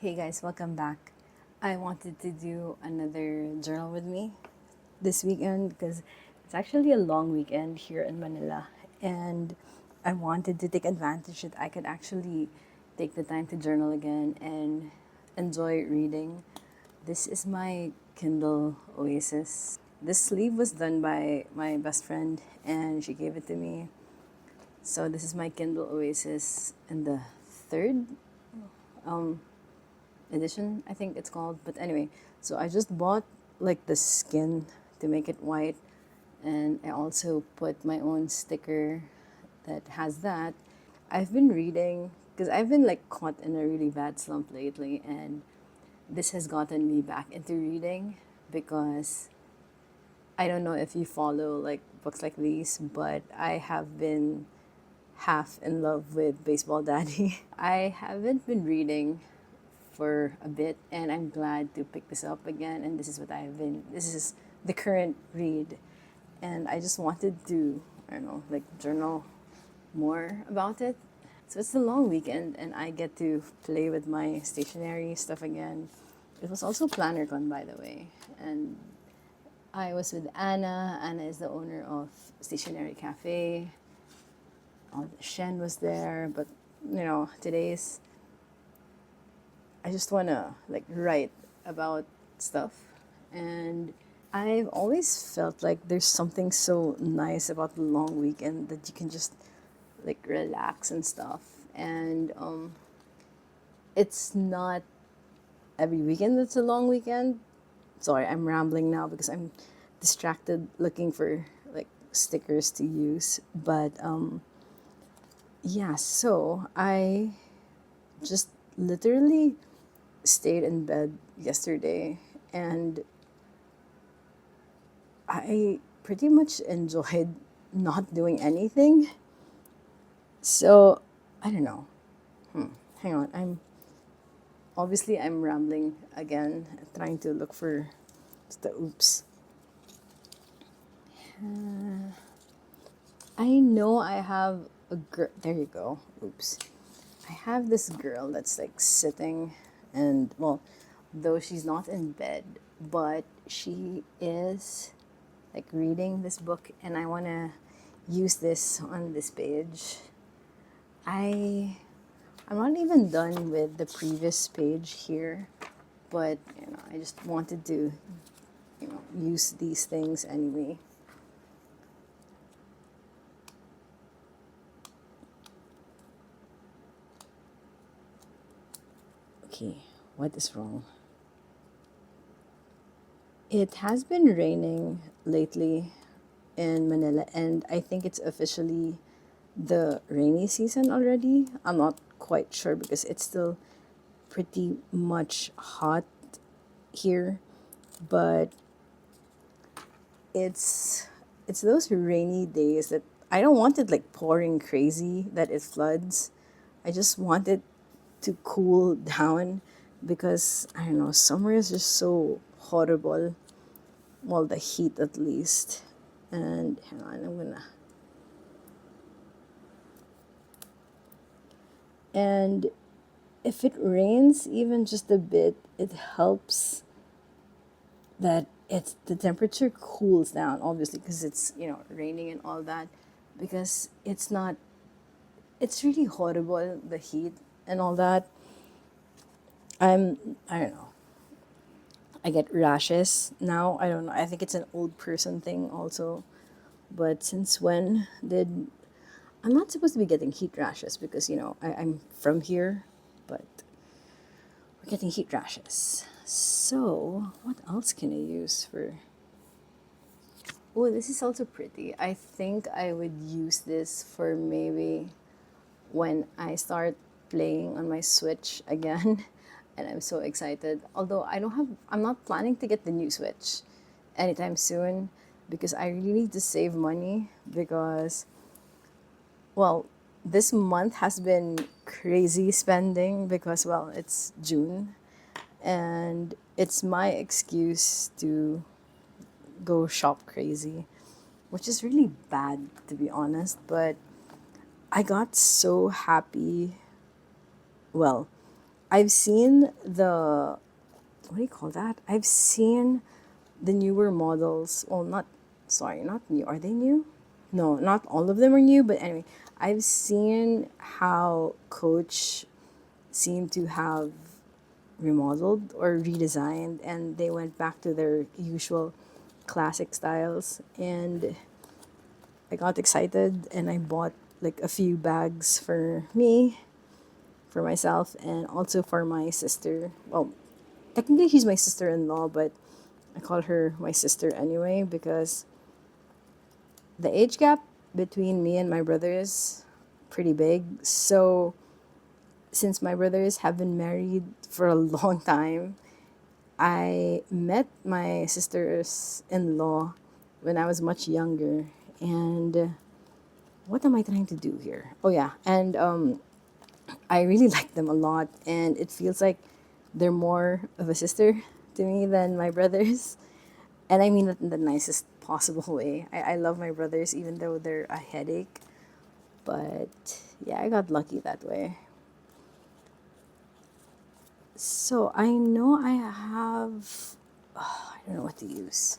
Hey guys, welcome back. I wanted to do another journal with me this weekend because it's actually a long weekend here in Manila, and I wanted to take advantage that I could actually take the time to journal again and enjoy reading. This is my Kindle Oasis. This sleeve was done by my best friend and she gave it to me. So this is my Kindle Oasis in the third edition, I think it's called. But anyway, so I just bought like the skin to make it white, and I also put my own sticker that has that. I've been reading because I've been like caught in a really bad slump lately, and this has gotten me back into reading because I don't know if you follow like books like these, but I have been half in love with Baseball Daddy. I haven't been reading for a bit, and I'm glad to pick this up again. And this is the current read. And I just wanted to, I don't know, like journal more about it. So it's a long weekend, and I get to play with my stationery stuff again. It was also PlannerCon, by the way. And I was with Anna. Anna is the owner of Stationery Cafe. Shen was there, but today's I just want to like write about stuff. And I've always felt like there's something so nice about the long weekend that you can just like relax and stuff. And it's not every weekend that's a long weekend. Sorry, I'm rambling now because I'm distracted looking for like stickers to use. But yeah, so I just literally stayed in bed yesterday, and I pretty much enjoyed not doing anything. So I don't know. Hang on. I'm rambling again, trying to look for the oops. I know I have a girl. There you go. Oops. I have this girl that's like sitting, and well, though she's not in bed, but she is like reading this book, and I want to use this on this page. I I'm not even done with the previous page here, but I just wanted to use these things anyway. Okay, what is wrong? It has been raining lately in Manila, and I think it's officially the rainy season already. I'm not quite sure because it's still pretty much hot here, but it's it's those rainy days that I don't want it like pouring crazy that it floods. I just want it to cool down because I don't know, summer is just so horrible. Well, the heat at least. And hang on, I'm gonna. And if it rains even just a bit, it helps that it's the temperature cools down, obviously, because it's raining and all that. Because it's really horrible, the heat and all that. I don't know. I get rashes now. I don't know. I think it's an old person thing also. But since when did I'm not supposed to be getting heat rashes because I'm from here, but we're getting heat rashes. So what else can I use for? Oh, this is also pretty. I think I would use this for maybe when I start playing on my Switch again. And I'm so excited. Although I'm not planning to get the new Switch anytime soon because I really need to save money because, well, this month has been crazy spending because, well, it's June and it's my excuse to go shop crazy, which is really bad to be honest. But I got so happy. Well, I've seen the, what do you call that? I've seen the newer models. Well, not, sorry, not new. Are they new? No, not all of them are new, but anyway, I've seen how Coach seemed to have remodeled or redesigned, and they went back to their usual classic styles. And I got excited and I bought like a few bags for me, for myself, and also for my sister. Well, technically she's my sister-in-law, but I call her my sister anyway because the age gap between me and my brother is pretty big. So since my brothers have been married for a long time, I met my sisters in law when I was much younger. And what am I trying to do here? Oh, yeah. And I really like them a lot. And it feels like they're more of a sister to me than my brothers. And I mean that in the nicest possible way. I love my brothers even though they're a headache. But yeah, I got lucky that way. So I know I have, I don't know what to use.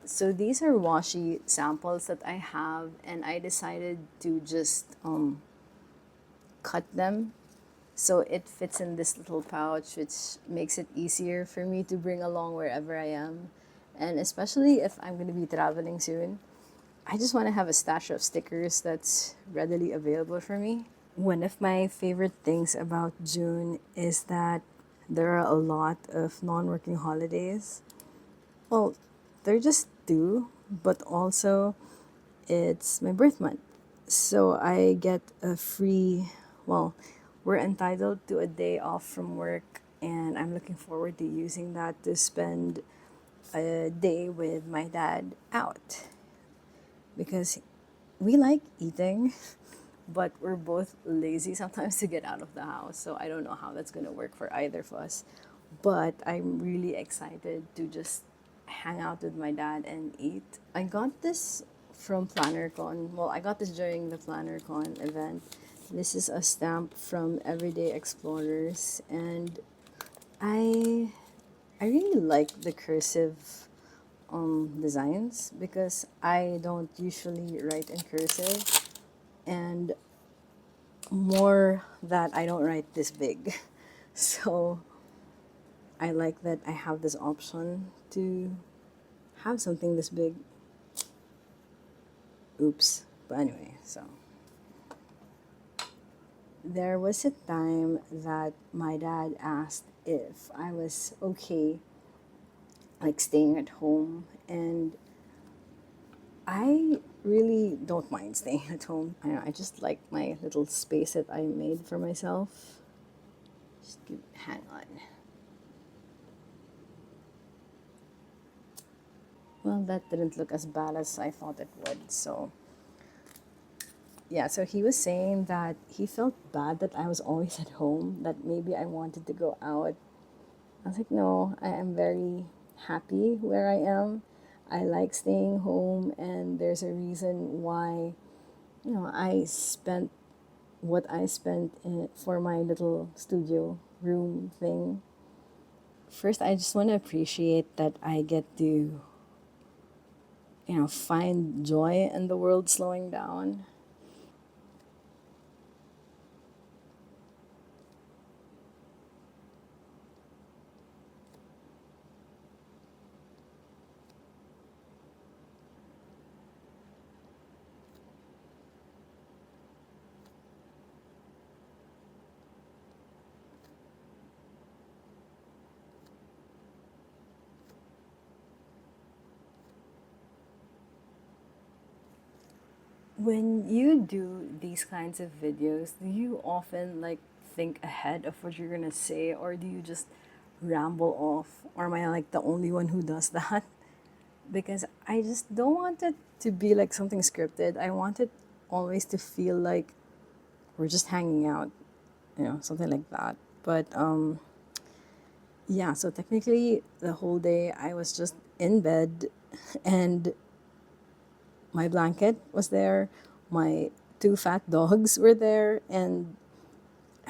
So these are washi samples that I have, and I decided to just cut them so it fits in this little pouch, which makes it easier for me to bring along wherever I am. And especially if I'm going to be traveling soon, I just want to have a stash of stickers that's readily available for me. One of my favorite things about June is that there are a lot of non working holidays. Well, they're just two, but also it's my birth month. So I get a free, well, we're entitled to a day off from work, and I'm looking forward to using that to spend a day with my dad out because we like eating, but we're both lazy sometimes to get out of the house. So I don't know how that's going to work for either of us. But I'm really excited to just hang out with my dad and eat. I got this from PlannerCon. Well, I got this during the PlannerCon event. This is a stamp from Everyday Explorers, and I I really like the cursive designs because I don't usually write in cursive, and more that I don't write this big. So I like that I have this option to have something this big. Oops. But anyway, so there was a time that my dad asked if I was okay, like staying at home, and I really don't mind staying at home. I just like my little space that I made for myself. Hang on. Well, that didn't look as bad as I thought it would. So yeah, so he was saying that he felt bad that I was always at home, that maybe I wanted to go out. I was like, no, I am very happy where I am. I like staying home, and there's a reason why, I spent what I spent for my little studio room thing. First, I just want to appreciate that I get to, find joy in the world slowing down. When you do these kinds of videos, do you often like think ahead of what you're gonna say, or do you just ramble off? Or am I like the only one who does that? Because I just don't want it to be like something scripted. I want it always to feel like we're just hanging out, something like that. But yeah, so technically the whole day I was just in bed and my blanket was there, my two fat dogs were there, and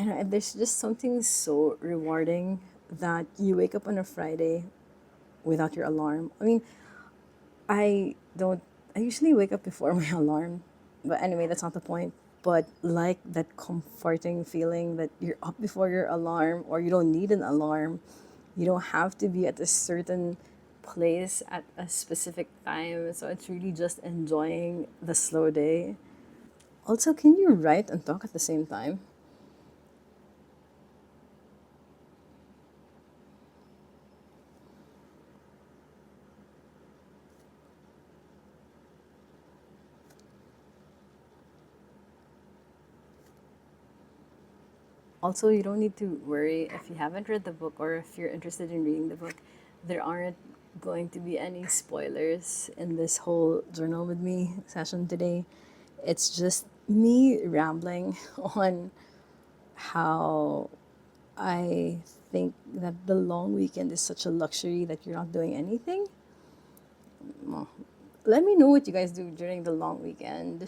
I know there's just something so rewarding that you wake up on a Friday without your alarm. I mean, I don't. I usually wake up before my alarm, but anyway, that's not the point. But like that comforting feeling that you're up before your alarm, or you don't need an alarm, you don't have to be at a certain place at a specific time. So it's really just enjoying the slow day. Also, can you write and talk at the same time? Also, you don't need to worry if you haven't read the book or if you're interested in reading the book. There aren't going to be any spoilers in this whole journal with me session today. It's just me rambling on how I think that the long weekend is such a luxury that you're not doing anything. Well, let me know what you guys do during the long weekend.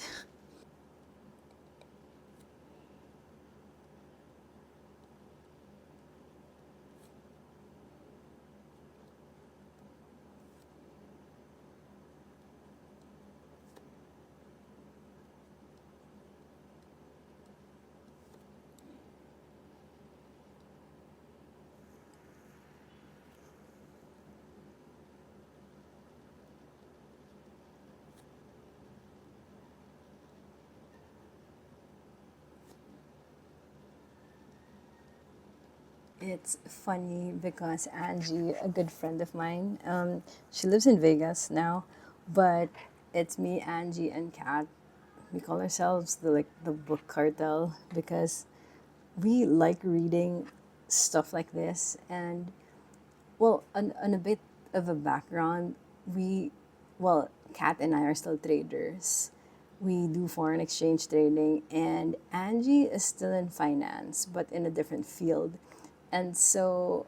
It's funny because Angie, a good friend of mine, she lives in Vegas now, but it's me, Angie, and Kat. We call ourselves the book cartel because we like reading stuff like this. And well, on a bit of a background, we, well, Kat and I are still traders. We do foreign exchange trading, and Angie is still in finance, but in a different field. And so,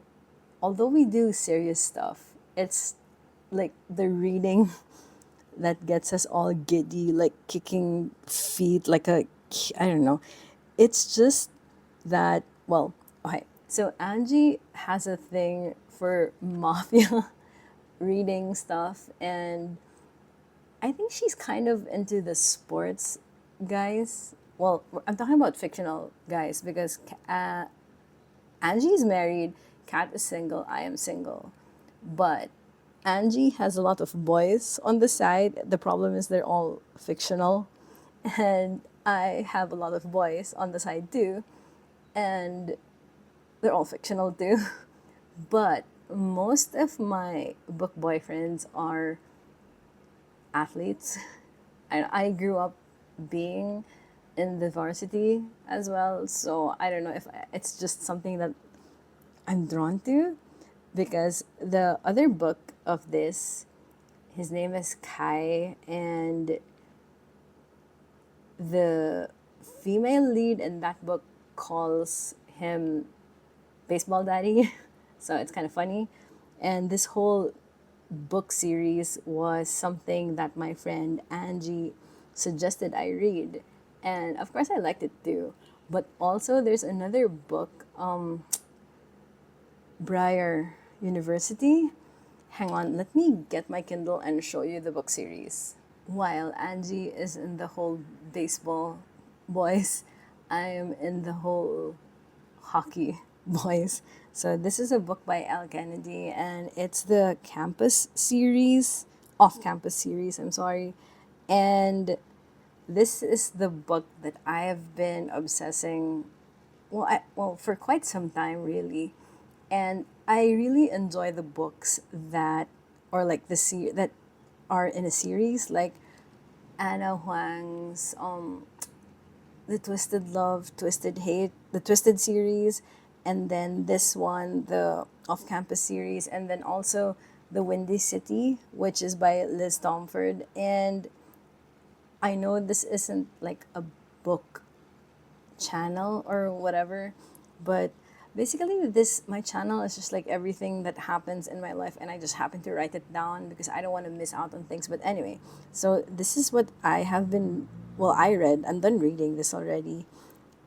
although we do serious stuff, it's like the reading that gets us all giddy, like kicking feet, like a, I don't know. It's just that, well, okay. So Angie has a thing for mafia reading stuff, and I think she's kind of into the sports guys. Well, I'm talking about fictional guys because Angie's married, Kat is single, I am single. But Angie has a lot of boys on the side. The problem is they're all fictional. And I have a lot of boys on the side too. And they're all fictional too. But most of my book boyfriends are athletes. And I grew up being in the varsity as well. So I don't know if it's just something that I'm drawn to because the other book of this, his name is Kai, and the female lead in that book calls him Baseball Daddy. So it's kind of funny. And this whole book series was something that my friend Angie suggested I read. And of course, I liked it too. But also, there's another book, Briar University. Hang on, let me get my Kindle and show you the book series. While Angie is in the whole baseball boys, I am in the whole hockey boys. So this is a book by Al Kennedy, and it's the campus series, off campus series, I'm sorry. And this is the book that I have been obsessing, well, for quite some time really. And I really enjoy the books that, or like that are in a series, like Anna Huang's The Twisted Love, Twisted Hate, the Twisted series, and then this one, the Off Campus series, and then also The Windy City, which is by Liz Tomford. And I know this isn't like a book channel or whatever, but basically this my channel is just like everything that happens in my life, and I just happen to write it down because I don't want to miss out on things. But anyway, so this is what I have been, well, I read, I'm done reading this already,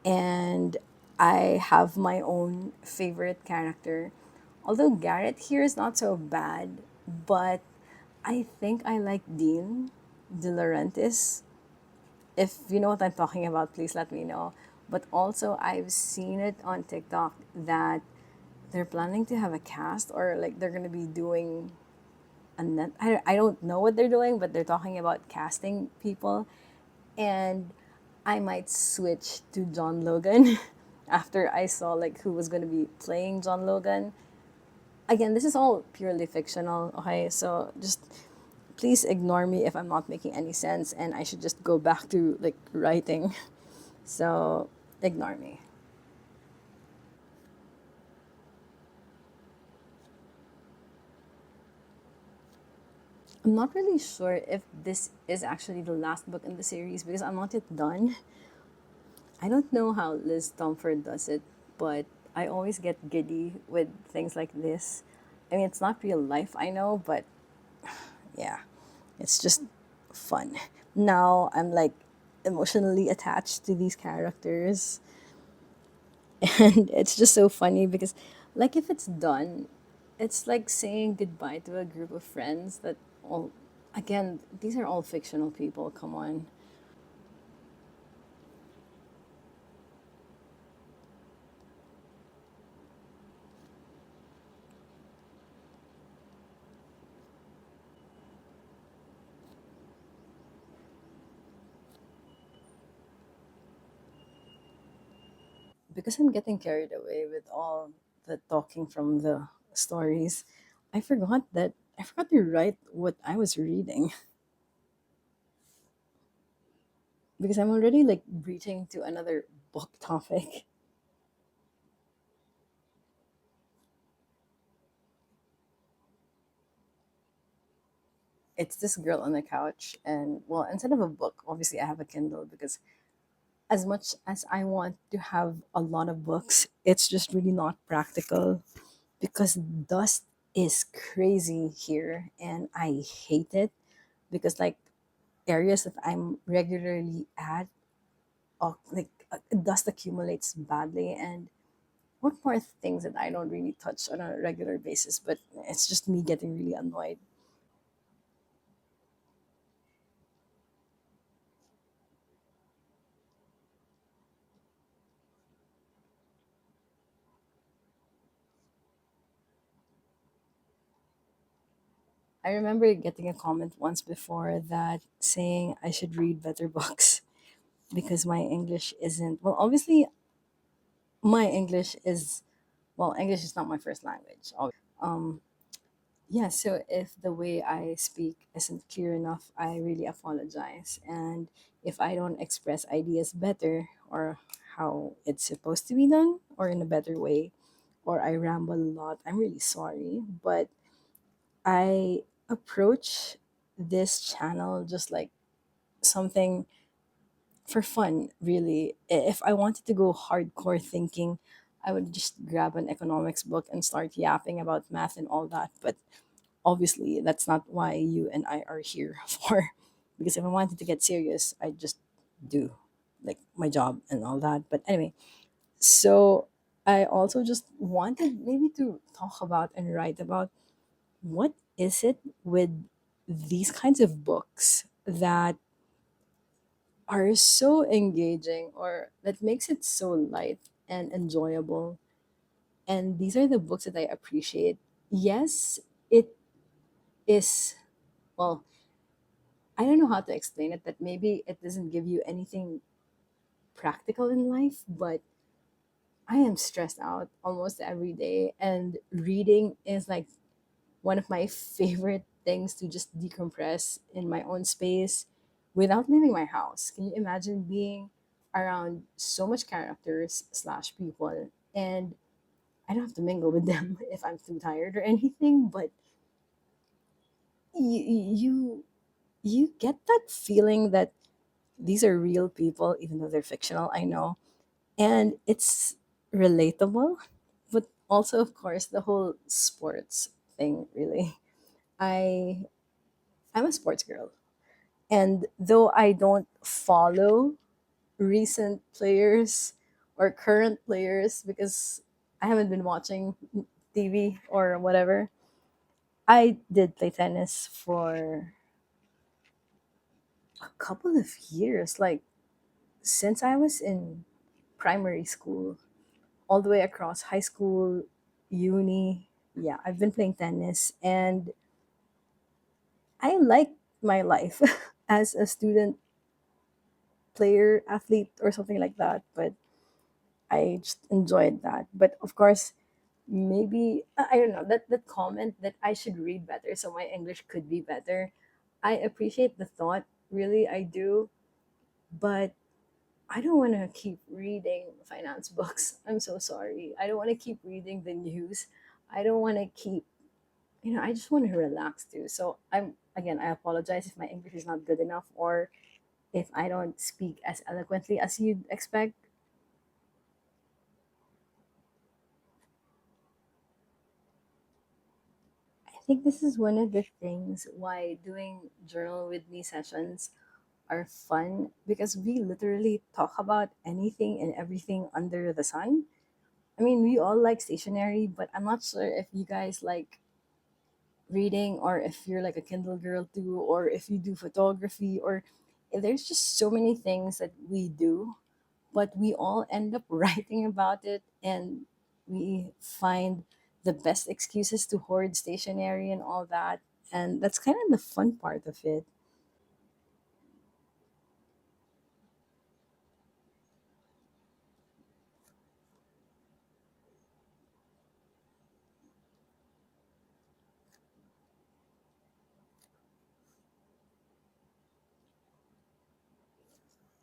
and I have my own favorite character. Although Garrett here is not so bad, but I think I like Dean De Laurentiis. If you know what I'm talking about, please let me know. But also, I've seen it on TikTok that they're planning to have a cast, or like they're gonna be doing a net. I don't know what they're doing, but they're talking about casting people, and I might switch to John Logan after I saw like who was gonna be playing John Logan. Again, this is all purely fictional. Okay, so just please ignore me if I'm not making any sense, and I should just go back to like writing. So ignore me. I'm not really sure if this is actually the last book in the series because I'm not yet done. I don't know how Liz Stomford does it, but I always get giddy with things like this. I mean, it's not real life, I know, but yeah, it's just fun. Now I'm like emotionally attached to these characters, and it's just so funny because, like, if it's done, it's like saying goodbye to a group of friends that all, again, these are all fictional people, come on. Because I'm getting carried away with all the talking from the stories, I forgot to write what I was reading because I'm already like breaching to another book topic. It's this girl on the couch, and well, instead of a book, obviously I have a Kindle because as much as I want to have a lot of books, it's just really not practical because dust is crazy here and I hate it because like areas that I'm regularly at, dust accumulates badly. And what more things that I don't really touch on a regular basis, but it's just me getting really annoyed. I remember getting a comment once before that saying I should read better books because my English isn't, well, obviously my English is, well, English is not my first language. Yeah, so if the way I speak isn't clear enough, I really apologize. And if I don't express ideas better or how it's supposed to be done or in a better way, or I ramble a lot, I'm really sorry. But I approach this channel just like something for fun, really. If I wanted to go hardcore thinking, I would just grab an economics book and start yapping about math and all that. But obviously, that's not why you and I are here for. Because if I wanted to get serious, I just do like my job and all that. But anyway, so I also just wanted maybe to talk about and write about what is it with these kinds of books that are so engaging or that makes it so light and enjoyable. And these are the books that I appreciate. Yes, it is, well, I don't know how to explain it, that maybe it doesn't give you anything practical in life, but I am stressed out almost every day. And reading is like one of my favorite things to just decompress in my own space without leaving my house. Can you imagine being around so much characters slash people and I don't have to mingle with them if I'm too tired or anything, but you you get that feeling that these are real people even though they're fictional, I know. And it's relatable, but also of course the whole sports thing really. I I'm a sports girl. And though I don't follow recent players or current players because I haven't been watching TV or whatever. I did play tennis for a couple of years, like since I was in primary school, all the way across high school, uni. Yeah, I've been playing tennis and I like my life as a student player, athlete, or something like that. But I just enjoyed that. But of course, maybe I don't know that comment that I should read better so my English could be better. I appreciate the thought, really, I do, but I don't want to keep reading finance books. I'm so sorry. I don't want to keep reading the news. I don't want to keep, I just want to relax too. So I apologize if my English is not good enough or if I don't speak as eloquently as you'd expect. I think this is one of the things why doing journal with me sessions are fun because we literally talk about anything and everything under the sun. I mean, we all like stationery, but I'm not sure if you guys like reading or if you're like a Kindle girl too, or if you do photography, or there's just so many things that we do, but we all end up writing about it and we find the best excuses to hoard stationery and all that. And that's kind of the fun part of it.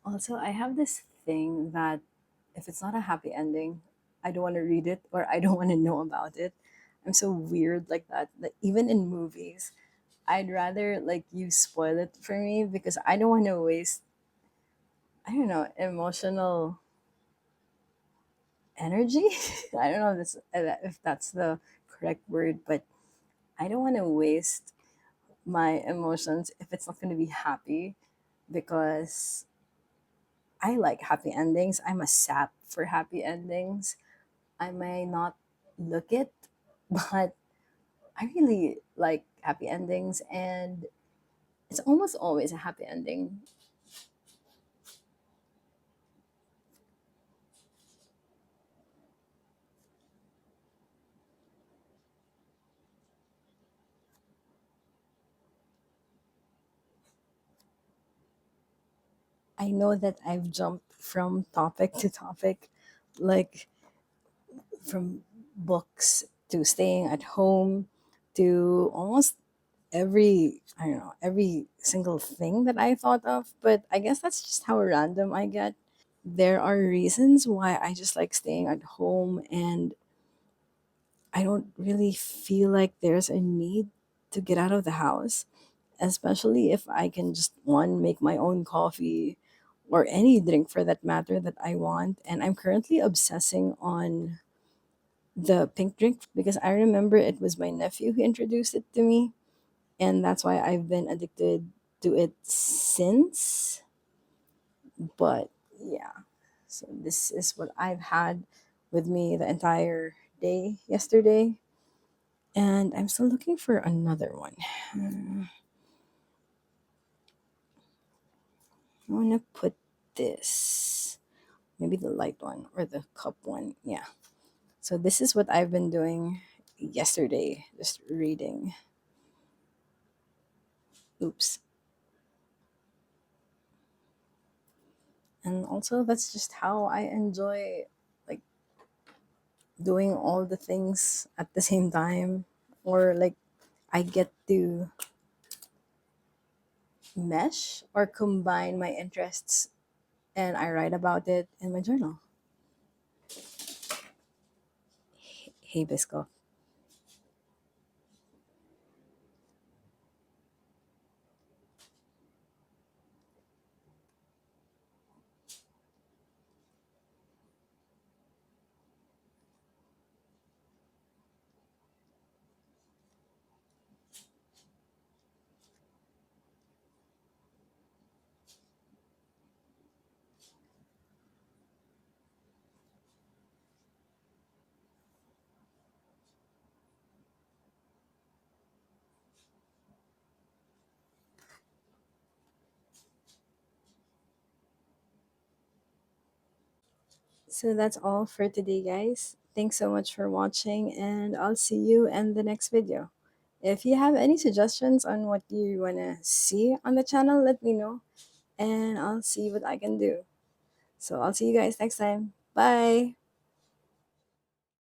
Also, I have this thing that if it's not a happy ending, I don't want to read it or I don't want to know about it. I'm so weird like that. Like even in movies, I'd rather like you spoil it for me because I don't want to waste, I don't know, emotional energy. I don't know if that's the correct word, but I don't want to waste my emotions if it's not going to be happy because I like happy endings. I'm a sap for happy endings. I may not look it, but I really like happy endings and it's almost always a happy ending. I know that I've jumped from topic to topic, like from books to staying at home to almost every, I don't know, every single thing that I thought of. But I guess that's just how random I get. There are reasons why I just like staying at home and I don't really feel like there's a need to get out of the house, especially if I can just one make my own coffee or any drink for that matter that I want. And I'm currently obsessing on the pink drink because I remember it was my nephew who introduced it to me, and that's why I've been addicted to it since. But yeah, so this is what I've had with me the entire day yesterday, and I'm still looking for another one. I want to put this, maybe the light one or the cup one. Yeah. So this is what I've been doing yesterday, just reading. Oops. And also that's just how I enjoy like doing all the things at the same time, or like I get to mesh or combine my interests and I write about it in my journal. Hey Bisco. So that's all for today, guys. Thanks so much for watching, and I'll see you in the next video. If you have any suggestions on what you want to see on the channel, let me know, and I'll see what I can do. So I'll see you guys next time. Bye!